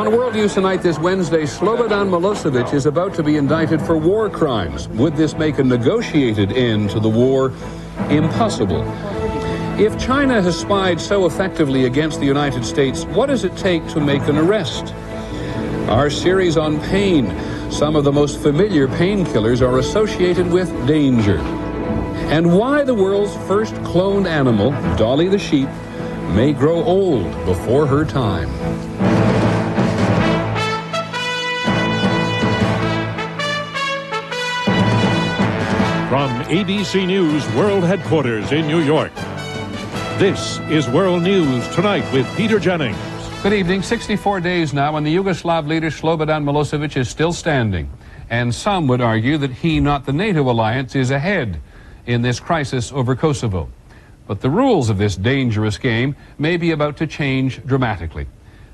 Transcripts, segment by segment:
On World News Tonight this Wednesday, Slobodan Milosevic is about to be indicted for war crimes. Would this make a negotiated end to the war impossible? If China has spied so effectively against the United States, what does it take to make an arrest? Our series on pain. Some of the most familiar painkillers are associated with danger. And why the world's first cloned animal, Dolly the sheep, may grow old before her time. From ABC News World Headquarters in New York, this is World News Tonight with Peter Jennings. Good evening. 64 days now, and the Yugoslav leader Slobodan Milosevic is still standing. And some would argue that he, not the NATO alliance, is ahead in this crisis over Kosovo. But the rules of this dangerous game may be about to change dramatically.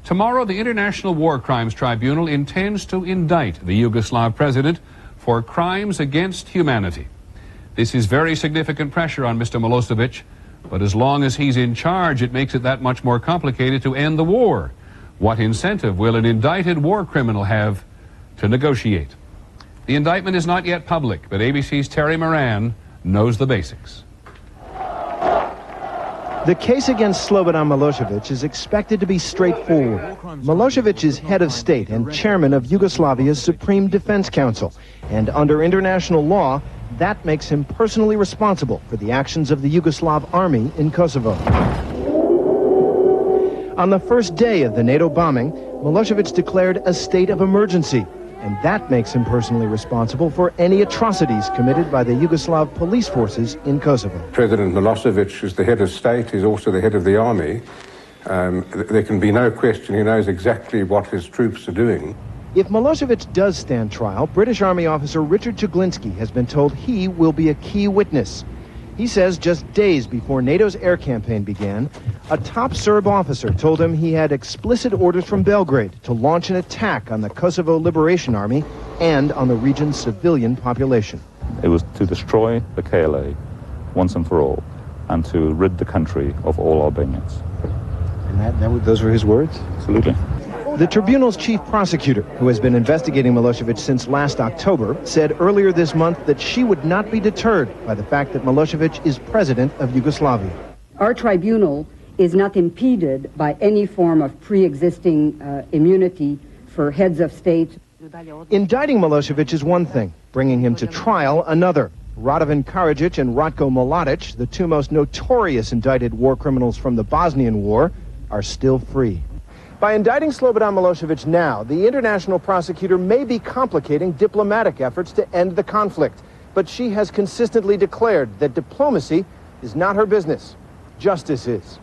Tomorrow, the International War Crimes Tribunal intends to indict the Yugoslav president for crimes against humanity. This is very significant pressure on Mr. Milosevic, but as long as he's in charge, it makes it that much more complicated to end the war. What incentive will an indicted war criminal have to negotiate? The indictment is not yet public, but ABC's Terry Moran knows the basics. The case against Slobodan Milosevic is expected to be straightforward. Milosevic is head of state and chairman of Yugoslavia's Supreme Defense Council, and under international law, that makes him personally responsible for the actions of the Yugoslav army in Kosovo. On the first day of the NATO bombing, Milosevic declared a state of emergency, and that makes him personally responsible for any atrocities committed by the Yugoslav police forces in Kosovo. President Milosevic is the head of state, he's also the head of the army. There can be no question he knows exactly what his troops are doing. If Milosevic does stand trial, British Army officer Richard Chuglinski has been told he will be a key witness. He says just days before NATO's air campaign began, a top Serb officer told him he had explicit orders from Belgrade to launch an attack on the Kosovo Liberation Army and on the region's civilian population. It was to destroy the KLA once and for all, and to rid the country of all Albanians. And those were his words? Absolutely. The tribunal's chief prosecutor, who has been investigating Milosevic since last October, said earlier this month that she would not be deterred by the fact that Milosevic is president of Yugoslavia. Our tribunal is not impeded by any form of pre-existing immunity for heads of state. Indicting Milosevic is one thing, bringing him to trial another. Radovan Karadzic and Ratko Mladic, the two most notorious indicted war criminals from the Bosnian War, are still free. By indicting Slobodan Milosevic now, the international prosecutor may be complicating diplomatic efforts to end the conflict. But she has consistently declared that diplomacy is not her business. Justice is.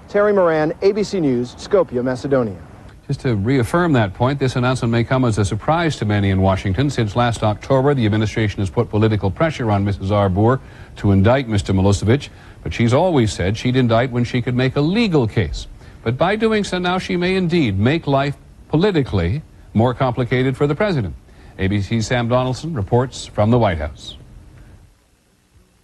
Terry Moran, ABC News, Skopje, Macedonia. Just to reaffirm that point, this announcement may come as a surprise to many in Washington. Since last October, the administration has put political pressure on Mrs. Arbour to indict Mr. Milosevic, but she's always said she'd indict when she could make a legal case. But by doing so now, she may indeed make life politically more complicated for the president. ABC's Sam Donaldson reports from the White House.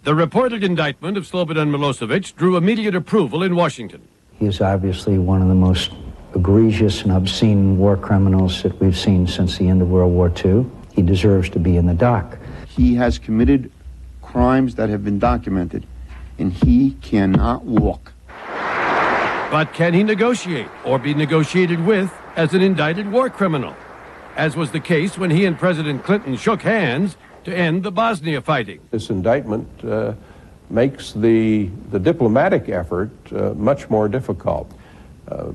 The reported indictment of Slobodan Milosevic drew immediate approval in Washington. He is obviously one of the most egregious and obscene war criminals that we've seen since the end of World War II. He deserves to be in the dock. He has committed crimes that have been documented, and he cannot walk. But can he negotiate or be negotiated with as an indicted war criminal, as was the case when he and President Clinton shook hands to end the Bosnia fighting? This indictment makes the diplomatic effort much more difficult.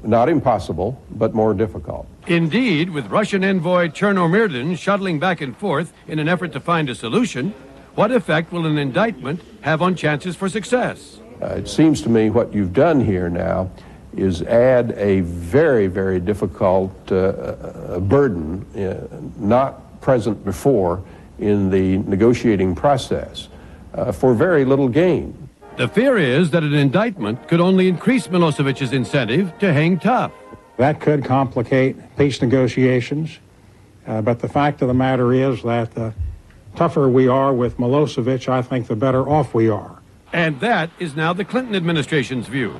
Not impossible, but more difficult. Indeed, with Russian envoy Chernomyrdin shuttling back and forth in an effort to find a solution, what effect will an indictment have on chances for success? It seems to me what you've done here now is add a very, very difficult burden not present before in the negotiating process for very little gain. The fear is that an indictment could only increase Milosevic's incentive to hang tough. That could complicate peace negotiations, but the fact of the matter is that the tougher we are with Milosevic, I think the better off we are. And that is now the Clinton administration's view.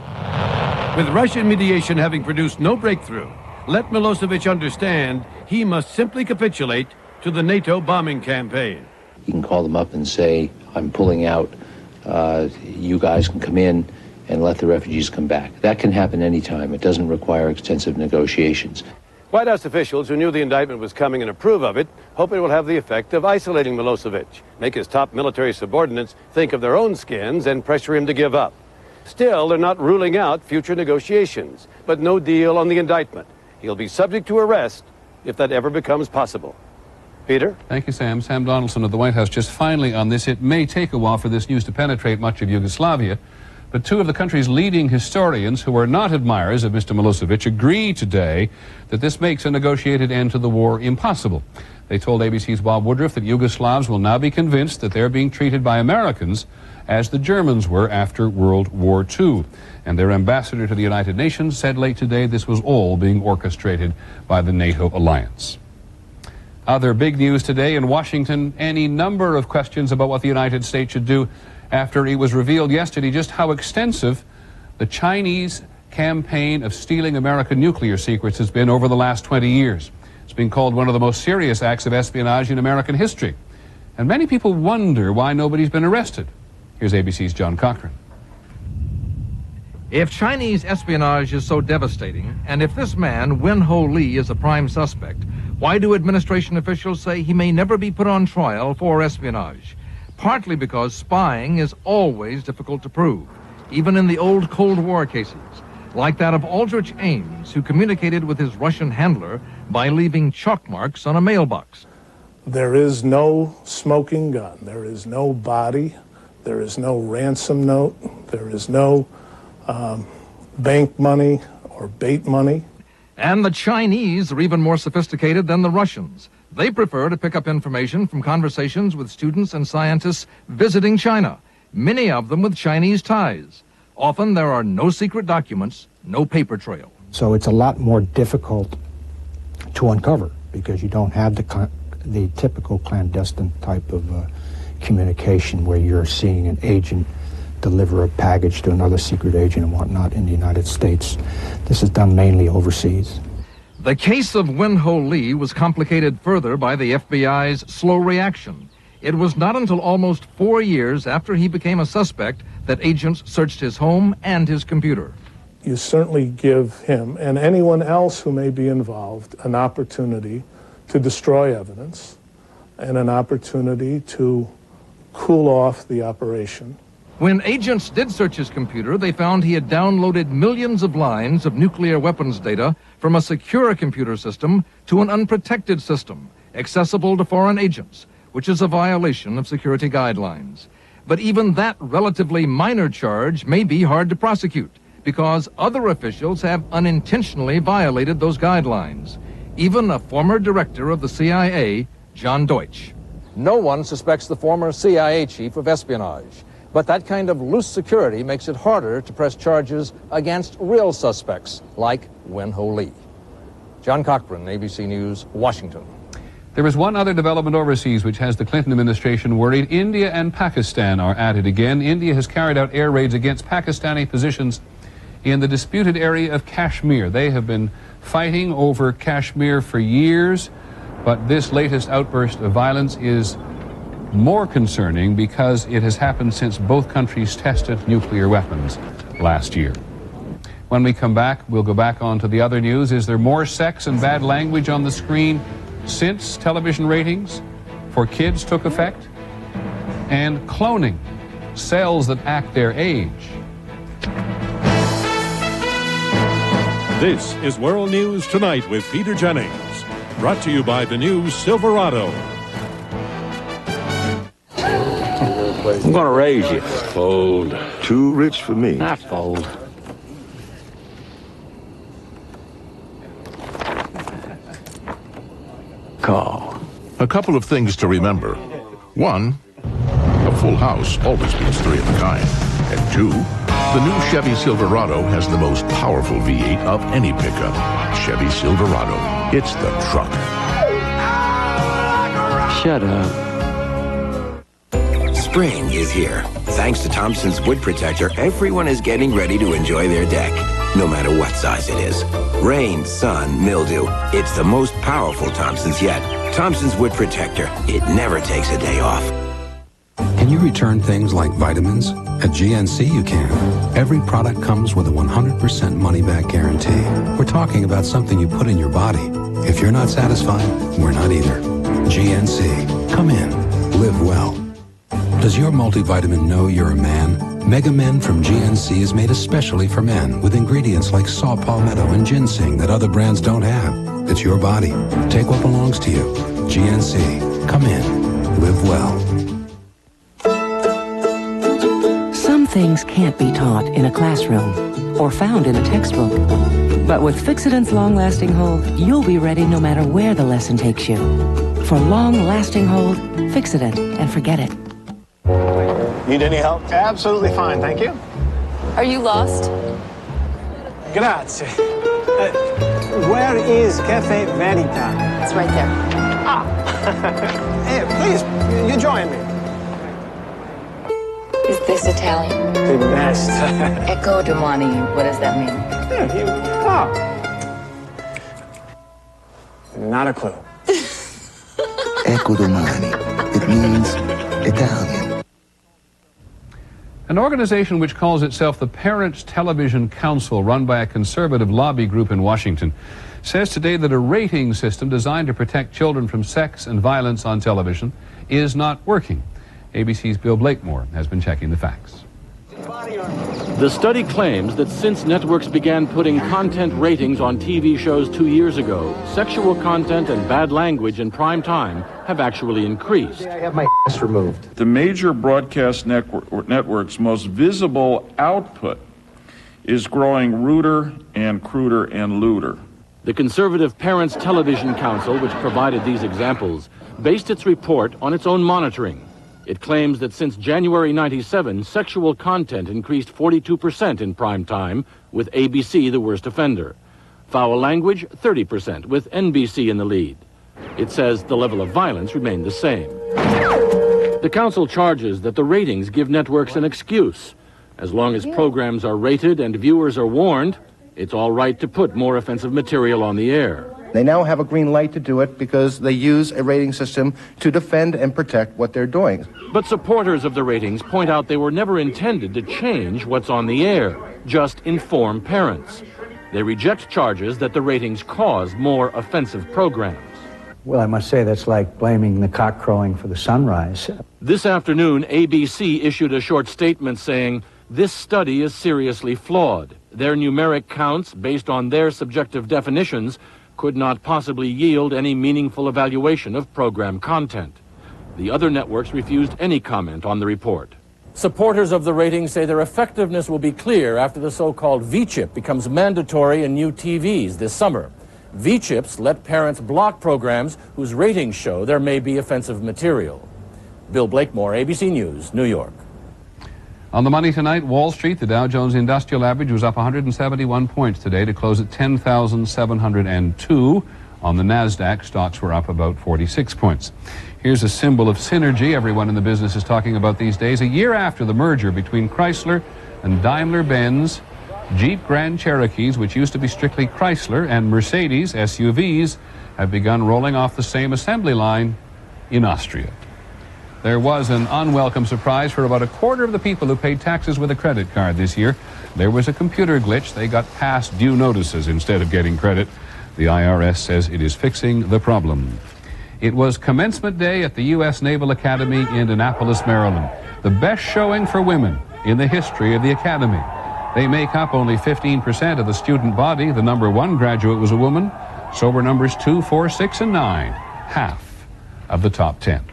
With Russian mediation having produced no breakthrough, let Milosevic understand he must simply capitulate to the NATO bombing campaign. You can call them up and say, I'm pulling out, you guys can come in and let the refugees come back. That can happen anytime. It doesn't require extensive negotiations. White House officials who knew the indictment was coming and approve of it hope it will have the effect of isolating Milosevic, make his top military subordinates think of their own skins and pressure him to give up. Still, they're not ruling out future negotiations, but no deal on the indictment. He'll be subject to arrest if that ever becomes possible. Peter? Thank you, Sam. Sam Donaldson of the White House. Just finally on this, it may take a while for this news to penetrate much of Yugoslavia, but two of the country's leading historians who are not admirers of Mr. Milosevic agree today that this makes a negotiated end to the war impossible. They told ABC's Bob Woodruff that Yugoslavs will now be convinced that they're being treated by Americans as the Germans were after World War II. And their ambassador to the United Nations said late today this was all being orchestrated by the NATO alliance. Other big news today in Washington, any number of questions about what the United States should do after it was revealed yesterday just how extensive the Chinese campaign of stealing American nuclear secrets has been over the last 20 years. It's been called one of the most serious acts of espionage in American history. And many people wonder why nobody's been arrested. Here's ABC's John Cochran. If Chinese espionage is so devastating, and if this man, Wen-Ho Lee, is a prime suspect, why do administration officials say he may never be put on trial for espionage? Partly because spying is always difficult to prove, even in the old Cold War cases, like that of Aldrich Ames, who communicated with his Russian handler by leaving chalk marks on a mailbox. There is no smoking gun. There is no body. There is no ransom note. There is no bank money or bait money. And the Chinese are even more sophisticated than the Russians. They prefer to pick up information from conversations with students and scientists visiting China, many of them with Chinese ties. Often there are no secret documents, no paper trail. So it's a lot more difficult to uncover because you don't have the typical clandestine type of communication where you're seeing an agent deliver a package to another secret agent and whatnot in the United States. This is done mainly overseas. The case of Wen-Ho Lee was complicated further by the FBI's slow reaction. It was not until almost 4 years after he became a suspect that agents searched his home and his computer. You certainly give him and anyone else who may be involved an opportunity to destroy evidence and an opportunity to cool off the operation. When agents did search his computer, they found he had downloaded millions of lines of nuclear weapons data from a secure computer system to an unprotected system, accessible to foreign agents, which is a violation of security guidelines. But even that relatively minor charge may be hard to prosecute because other officials have unintentionally violated those guidelines. Even a former director of the CIA, John Deutsch. No one suspects the former CIA chief of espionage. But that kind of loose security makes it harder to press charges against real suspects like Wen-Ho Lee. John Cochran, ABC News, Washington. There is one other development overseas which has the Clinton administration worried. India and Pakistan are at it again. India has carried out air raids against Pakistani positions in the disputed area of Kashmir. They have been fighting over Kashmir for years, but this latest outburst of violence is more concerning because it has happened since both countries tested nuclear weapons last year. When we come back, we'll go back on to the other news. Is there more sex and bad language on the screen since television ratings for kids took effect? And cloning, cells that act their age. This is World News Tonight with Peter Jennings, brought to you by the new Silverado. I'm gonna raise you. Fold. Too rich for me. I fold. Call. A couple of things to remember. One, a full house always beats three of a kind. And two, the new Chevy Silverado has the most powerful V8 of any pickup. Chevy Silverado. It's the truck. Shut up. Spring is here. Thanks to Thompson's Wood Protector, everyone is getting ready to enjoy their deck. no matter what size it is. Rain, sun, mildew, it's the most powerful Thompson's yet. Thompson's Wood Protector, it never takes a day off. Can you return things like vitamins? At GNC you can. Every product comes with a 100% money-back guarantee. We're talking about something you put in your body. If you're not satisfied, we're not either. GNC. Come in. Live well. Does your multivitamin know you're a man? Mega Men from GNC is made especially for men with ingredients like saw palmetto and ginseng that other brands don't have. It's your body. Take what belongs to you. GNC. Come in. Live well. Some things can't be taught in a classroom or found in a textbook. But with Fixodent's long-lasting hold, you'll be ready no matter where the lesson takes you. For long-lasting hold, Fixodent and forget it. Need any help? Absolutely fine, thank you. Are you lost? Grazie. Where is Cafe Verita? It's right there. Ah! Hey, please, you join me. Is this Italian? The best. Ecco domani. What does that mean? Not a clue. Ecco domani. It means Italian. An organization which calls itself the Parents Television Council, run by a conservative lobby group in Washington, says today that a rating system designed to protect children from sex and violence on television is not working. ABC's Bill Blakemore has been checking the facts. The study claims that since networks began putting content ratings on TV shows 2 years ago, sexual content and bad language in prime time have actually increased. I have my ass removed. The major broadcast network's most visible output is growing ruder and cruder and lewder. The conservative Parents Television Council, which provided these examples, based its report on its own monitoring. It claims that since January 97, sexual content increased 42% in prime time, with ABC the worst offender. Foul language, 30%, with NBC in the lead. It says the level of violence remained the same. The council charges that the ratings give networks an excuse. As long as programs are rated and viewers are warned, it's all right to put more offensive material on the air. They now have a green light to do it because they use a rating system to defend and protect what they're doing. But supporters of the ratings point out they were never intended to change what's on the air, just inform parents. They reject charges that the ratings cause more offensive programs. Well, I must say that's like blaming the cock crowing for the sunrise. This afternoon, ABC issued a short statement saying, "This study is seriously flawed. Their numeric counts, based on their subjective definitions, could not possibly yield any meaningful evaluation of program content." The other networks refused any comment on the report. Supporters of the ratings say their effectiveness will be clear after the so-called V-chip becomes mandatory in new TVs this summer. V-chips let parents block programs whose ratings show there may be offensive material. Bill Blakemore, ABC News, New York. On the money tonight, Wall Street, the Dow Jones Industrial Average was up 171 points today to close at 10,702. On the NASDAQ, stocks were up about 46 points. Here's a symbol of synergy everyone in the business is talking about these days. A year after the merger between Chrysler and Daimler-Benz, Jeep Grand Cherokees, which used to be strictly Chrysler, and Mercedes SUVs have begun rolling off the same assembly line in Austria. There was an unwelcome surprise for about a quarter of the people who paid taxes with a credit card this year. There was a computer glitch. They got past due notices instead of getting credit. The IRS says it is fixing the problem. It was commencement day at the U.S. Naval Academy in Annapolis, Maryland. The best showing for women in the history of the Academy. They make up only 15% of the student body. The number one graduate was a woman. So were numbers 2, 4, 6, and 9. Half of the top 10.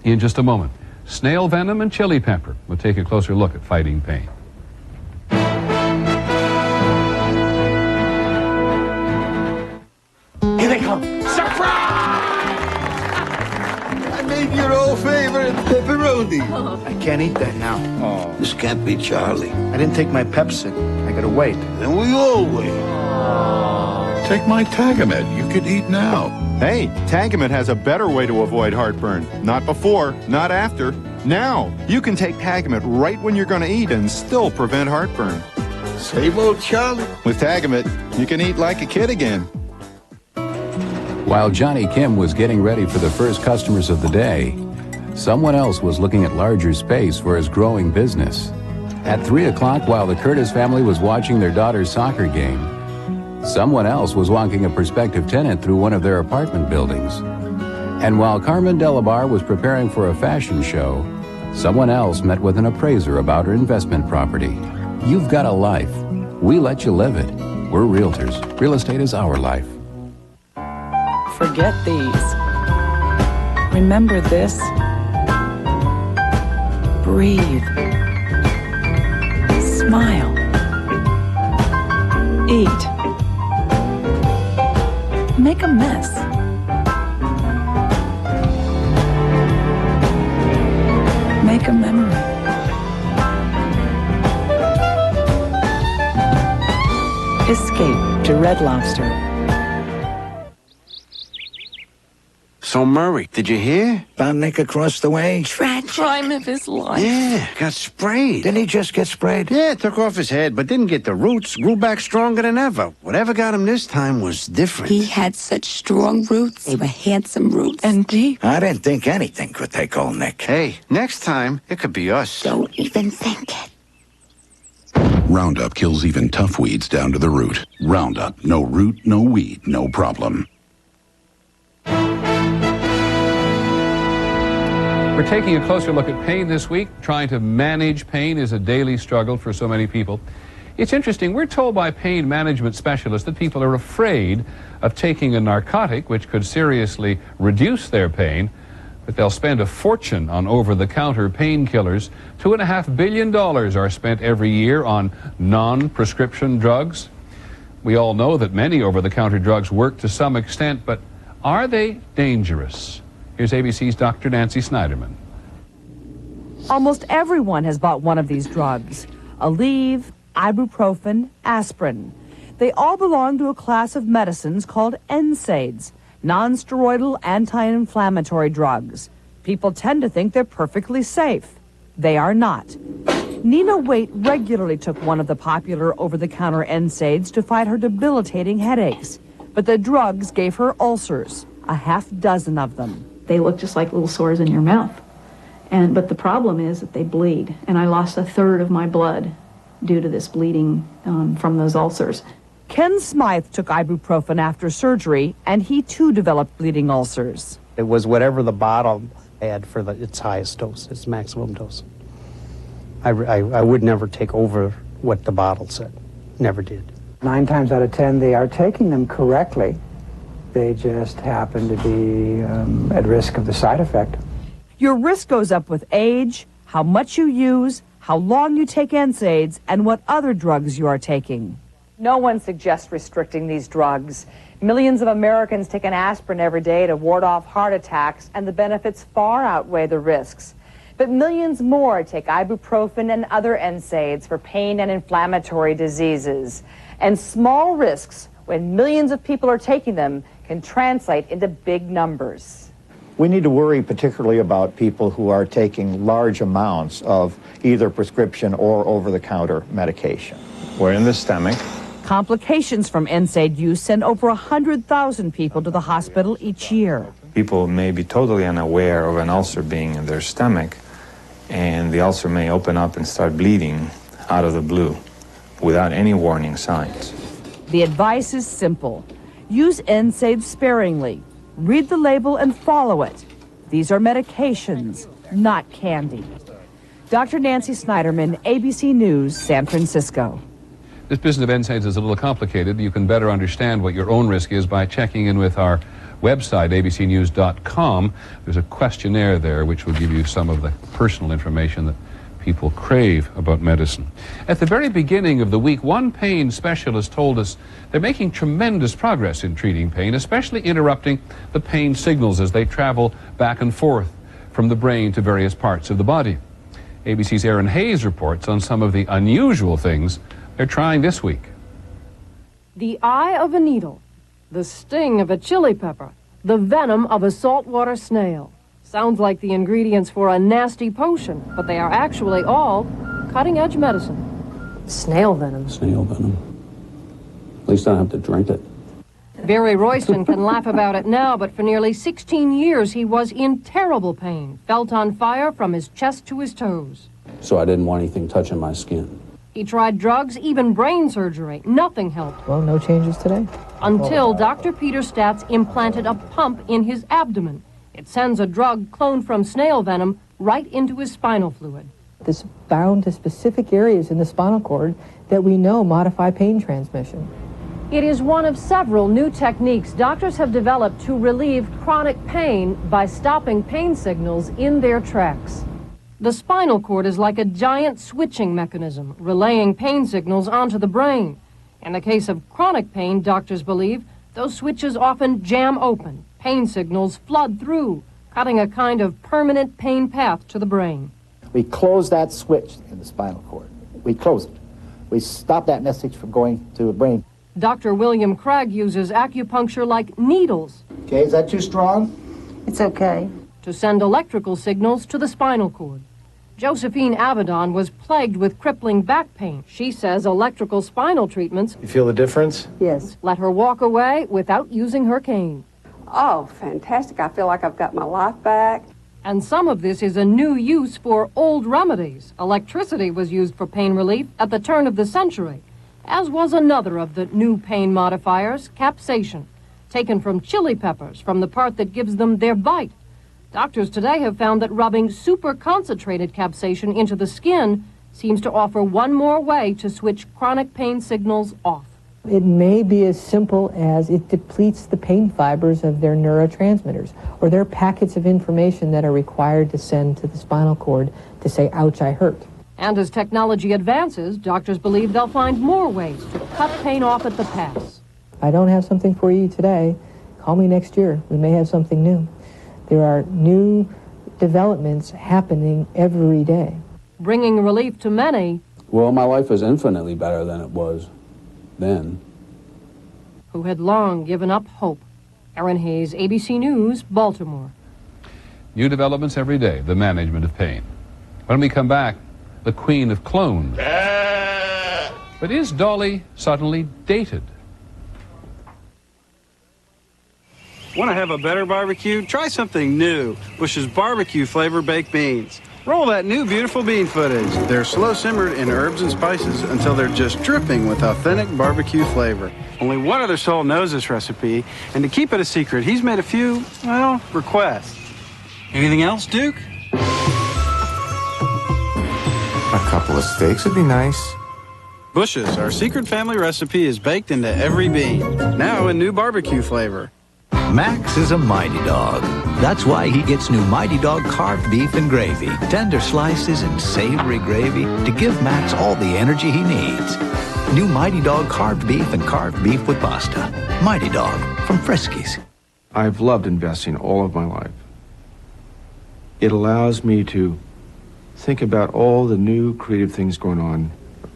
In just a moment, snail venom and chili pepper. We'll take a closer look at fighting pain. Here they come. Surprise! I made your old favorite pepperoni. I can't eat that now. Oh. This can't be Charlie. I didn't take my Pepsi. I gotta wait. Then we all wait. Take my Tagamet. You could eat now. Hey, Tagamet has a better way to avoid heartburn. Not before, not after. Now, you can take Tagamet right when you're going to eat and still prevent heartburn. Same old Charlie. With Tagamet, you can eat like a kid again. While Johnny Kim was getting ready for the first customers of the day, someone else was looking at larger space for his growing business. At 3 o'clock, while the Curtis family was watching their daughter's soccer game, someone else was walking a prospective tenant through one of their apartment buildings. And while Carmen Delabar was preparing for a fashion show, someone else met with an appraiser about her investment property. You've got a life. We let you live it. We're realtors. Real estate is our life. Forget these. Remember this. Breathe. Smile. Eat. Make a mess. Make a memory. Escape to Red Lobster. So, Murray, did you hear? About Nick across the way? Crime of his life. Yeah, got sprayed. Didn't he just get sprayed? Yeah, took off his head, but didn't get the roots. Grew back stronger than ever. Whatever got him this time was different. He had such strong roots. They were handsome roots. And deep. I didn't think anything could take old Nick. Hey, next time, it could be us. Don't even think it. Roundup kills even tough weeds down to the root. Roundup, no root, no weed, no problem. We're taking a closer look at pain this week. Trying to manage pain is a daily struggle for so many people. It's interesting, we're told by pain management specialists that people are afraid of taking a narcotic which could seriously reduce their pain, but they'll spend a fortune on over-the-counter painkillers. $2.5 billion are spent every year on non-prescription drugs. We all know that many over-the-counter drugs work to some extent, but are they dangerous? Here's ABC's Dr. Nancy Snyderman. Almost everyone has bought one of these drugs: Aleve, ibuprofen, aspirin. They all belong to a class of medicines called NSAIDs, non-steroidal anti-inflammatory drugs. People tend to think they're perfectly safe. They are not. Nina Waite regularly took one of the popular over-the-counter NSAIDs to fight her debilitating headaches. But the drugs gave her ulcers, a half dozen of them. They look just like little sores in your mouth. But the problem is that they bleed. And I lost a third of my blood due to this bleeding from those ulcers. Ken Smythe took ibuprofen after surgery, and he too developed bleeding ulcers. It was whatever the bottle had for its highest dose, its maximum dose. I would never take over what the bottle said. Never did. 9 times out of 10, they are taking them correctly. They just happen to be at risk of the side effect. Your risk goes up with age, how much you use, how long you take NSAIDs, and what other drugs you are taking. No one suggests restricting these drugs. Millions of Americans take an aspirin every day to ward off heart attacks, and the benefits far outweigh the risks. But millions more take ibuprofen and other NSAIDs for pain and inflammatory diseases. And small risks, when millions of people are taking them, can translate into big numbers. We need to worry particularly about people who are taking large amounts of either prescription or over-the-counter medication. We're in the stomach. Complications from NSAID use send over 100,000 people to the hospital each year. People may be totally unaware of an ulcer being in their stomach, and the ulcer may open up and start bleeding out of the blue without any warning signs. The advice is simple. Use NSAID sparingly. Read the label and follow it. These are medications, not candy. Dr. Nancy Snyderman, ABC News, San Francisco. This business of NSAIDs is a little complicated. You can better understand what your own risk is by checking in with our website, abcnews.com. There's a questionnaire there which will give you some of the personal information that people crave about medicine. At the very beginning of the week, one pain specialist told us they're making tremendous progress in treating pain, especially interrupting the pain signals as they travel back and forth from the brain to various parts of the body. ABC's Aaron Hayes reports on some of the unusual things they're trying this week. The eye of a needle, the sting of a chili pepper, the venom of a saltwater snail. Sounds like the ingredients for a nasty potion, but they are actually all cutting-edge medicine. Snail venom. Snail venom. At least I don't have to drink it. Barry Royston can laugh about it now, but for nearly 16 years he was in terrible pain, felt on fire from his chest to his toes. So I didn't want anything touching my skin. He tried drugs, even brain surgery. Nothing helped. Well, no changes today. Until Dr. Peter Statz implanted a pump in his abdomen. It sends a drug cloned from snail venom right into his spinal fluid. This bound to specific areas in the spinal cord that we know modify pain transmission. It is one of several new techniques doctors have developed to relieve chronic pain by stopping pain signals in their tracks. The spinal cord is like a giant switching mechanism, relaying pain signals onto the brain. In the case of chronic pain, doctors believe, those switches often jam open. Pain signals flood through, cutting a kind of permanent pain path to the brain. We close that switch in the spinal cord. We close it. We stop that message from going to the brain. Dr. William Craig uses acupuncture like needles. Okay, is that too strong? It's okay. To send electrical signals to the spinal cord. Josephine Avedon was plagued with crippling back pain. She says electrical spinal treatments... You feel the difference? Yes. ...let her walk away without using her cane. Oh, fantastic. I feel like I've got my life back. And some of this is a new use for old remedies. Electricity was used for pain relief at the turn of the century, as was another of the new pain modifiers, capsaicin, taken from chili peppers, from the part that gives them their bite. Doctors today have found that rubbing super concentrated capsaicin into the skin seems to offer one more way to switch chronic pain signals off. It may be as simple as it depletes the pain fibers of their neurotransmitters or their packets of information that are required to send to the spinal cord to say, ouch, I hurt. And as technology advances, doctors believe they'll find more ways to cut pain off at the pass. If I don't have something for you today, call me next year. We may have something new. There are new developments happening every day. Bringing relief to many. Well, my life is infinitely better than it was then. Who had long given up hope. Aaron Hayes, ABC News, Baltimore. New developments every day, the management of pain. When we come back, the queen of clones. But is Dolly suddenly dated? Want to have a better barbecue? Try something new. Bush's barbecue flavored baked beans. Roll that new beautiful bean footage. They're slow simmered in herbs and spices until they're just dripping with authentic barbecue flavor. Only one other soul knows this recipe, and to keep it a secret, he's made a few, well, requests. Anything else, Duke? A couple of steaks would be nice. Bush's, our secret family recipe, is baked into every bean. Now in new barbecue flavor. Max is a mighty dog. That's why he gets new Mighty Dog carved beef and gravy, tender slices and savory gravy to give Max all the energy he needs. New Mighty Dog carved beef and carved beef with pasta. Mighty Dog from Friskies. I've loved investing all of my life. It allows me to think about all the new creative things going on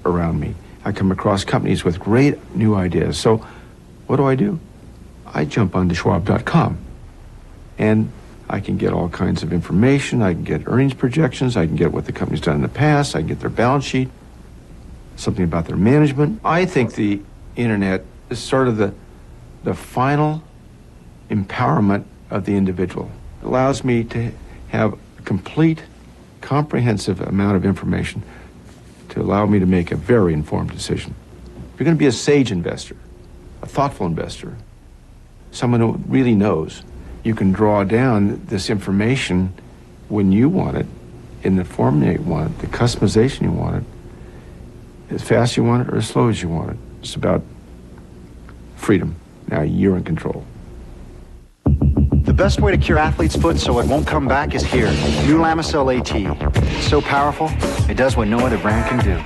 around me. I come across companies with great new ideas. So what do? I jump onto Schwab.com, and I can get all kinds of information. I can get earnings projections. I can get what the company's done in the past. I can get their balance sheet, something about their management. I think the internet is sort of the final empowerment of the individual. It allows me to have a complete, comprehensive amount of information to allow me to make a very informed decision. If you're going to be a sage investor, a thoughtful investor, someone who really knows, you can draw down this information when you want it, in the form you want it, the customization you want it, as fast as you want it or as slow as you want it. It's about freedom. Now you're in control. The best way to cure athlete's foot so it won't come back is here. New Lamisil AT. It's so powerful, it does what no other brand can do.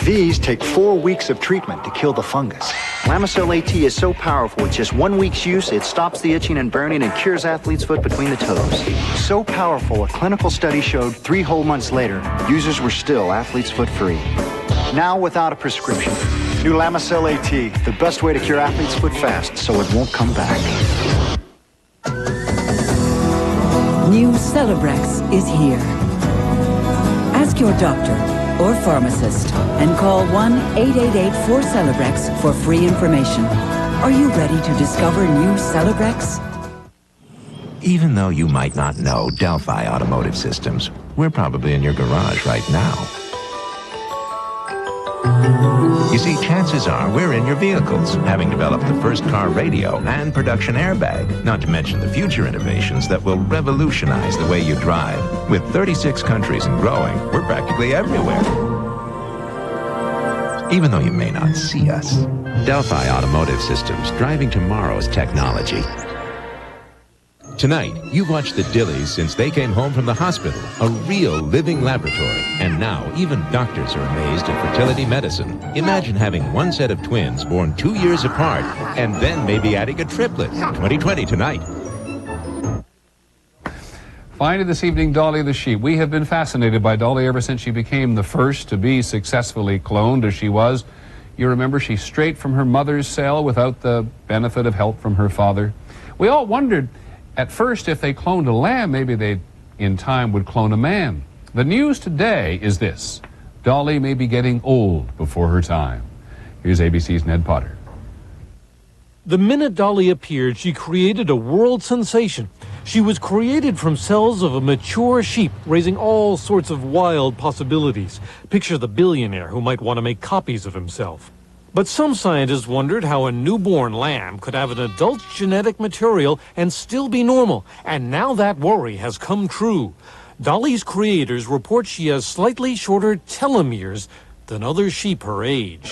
These take 4 weeks of treatment to kill the fungus. Lamisil AT is so powerful, with just 1 week's use, it stops the itching and burning and cures athlete's foot between the toes. So powerful, a clinical study showed 3 whole months later, users were still athlete's foot free. Now without a prescription. New Lamisil AT, the best way to cure athlete's foot fast so it won't come back. New Celebrex is here. Ask your doctor or pharmacist and call 1-888-4-Celebrex for free information. Are you ready to discover new Celebrex? Even though you might not know Delphi Automotive Systems, we're probably in your garage right now. You see, chances are we're in your vehicles, having developed the first car radio and production airbag, not to mention the future innovations that will revolutionize the way you drive. With 36 countries and growing, we're practically everywhere. Even though you may not see us. Delphi Automotive Systems, driving tomorrow's technology. Tonight, you've watched the Dillies since they came home from the hospital, a real living laboratory. And now, even doctors are amazed at fertility medicine. Imagine having one set of twins born 2 years apart, and then maybe adding a triplet. 2020 tonight. Finally this evening, Dolly the sheep. We have been fascinated by Dolly ever since she became the first to be successfully cloned as she was. You remember, she's straight from her mother's cell without the benefit of help from her father. We all wondered at first if they cloned a lamb, maybe they in time would clone a man. The news today is this: Dolly may be getting old before her time. Here's ABC's Ned Potter. The minute Dolly appeared, she created a world sensation. She was created from cells of a mature sheep, raising all sorts of wild possibilities. Picture the billionaire who might want to make copies of himself. But some scientists wondered how a newborn lamb could have an adult genetic material and still be normal. And now that worry has come true. Dolly's creators report she has slightly shorter telomeres than other sheep her age.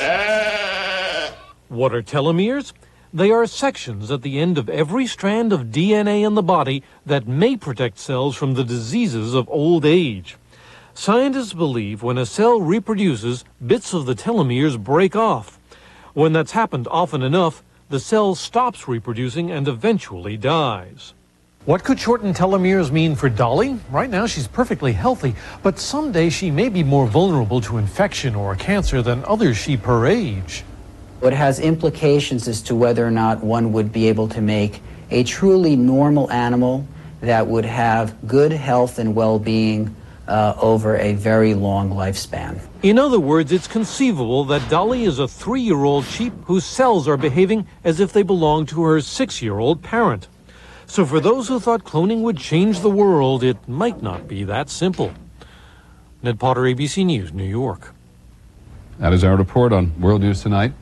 What are telomeres? They are sections at the end of every strand of DNA in the body that may protect cells from the diseases of old age. Scientists believe when a cell reproduces, bits of the telomeres break off. When that's happened often enough, the cell stops reproducing and eventually dies. What could shortened telomeres mean for Dolly? Right now she's perfectly healthy, but someday she may be more vulnerable to infection or cancer than other sheep her age. It has implications as to whether or not one would be able to make a truly normal animal that would have good health and well-being over a very long lifespan. In other words, it's conceivable that Dolly is a 3-year-old sheep whose cells are behaving as if they belong to her 6-year-old parent. So for those who thought cloning would change the world, it might not be that simple. Ned Potter, ABC News, New York. That is our report on World News Tonight.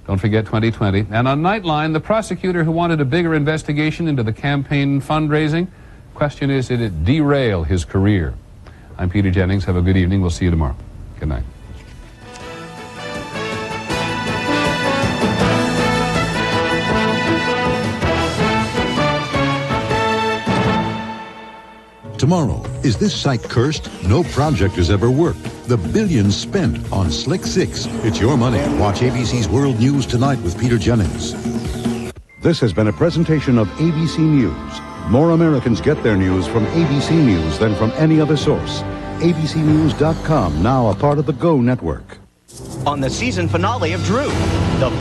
Don't forget 2020. And on Nightline, the prosecutor who wanted a bigger investigation into the campaign fundraising, question is, did it derail his career? I'm Peter Jennings. Have a good evening. We'll see you tomorrow. Good night. Tomorrow, is this site cursed? No project has ever worked. The billions spent on Slick 6. It's your money. Watch ABC's World News Tonight with Peter Jennings. This has been a presentation of ABC News. More Americans get their news from ABC News than from any other source. ABCnews.com, now a part of the Go Network. On the season finale of Drew, the